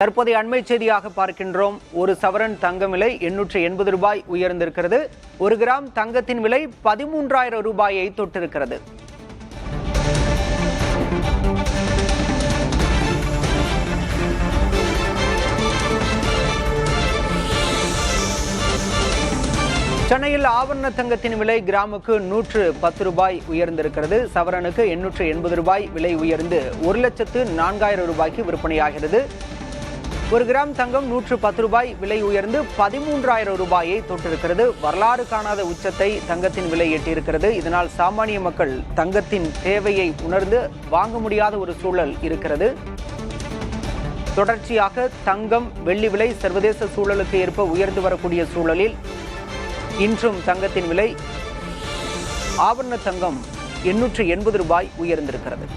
தற்போதைய அண்மை செய்தியாக பார்க்கின்றோம். ஒரு சவரன் தங்கம் விலை 880 ரூபாய் உயர்ந்திருக்கிறது. ஒரு கிராம் தங்கத்தின் விலை 13,000 ரூபாயை தொட்டிருக்கிறது. சென்னையில் ஆபரண தங்கத்தின் விலை கிராமுக்கு 110 ரூபாய் உயர்ந்திருக்கிறது. சவரனுக்கு 880 ரூபாய் விலை உயர்ந்து 1,04,000 ரூபாய்க்கு விற்பனையாகிறது. ஒரு கிராம் தங்கம் 110 ரூபாய் விலை உயர்ந்து 13,000 ரூபாயை தொட்டிருக்கிறது. வரலாறு காணாத உச்சத்தை தங்கத்தின் விலை எட்டியிருக்கிறது. இதனால் சாமானிய மக்கள் தங்கத்தின் தேவையை உணர்ந்து வாங்க முடியாத ஒரு சூழல் இருக்கிறது. தொடர்ச்சியாக தங்கம், வெள்ளி விலை சர்வதேச சூழலுக்கு ஏற்ப உயர்ந்து வரக்கூடிய சூழலில் இன்றும் தங்கத்தின் விலை ஆபரண தங்கம் 880 ரூபாய் உயர்ந்திருக்கிறது.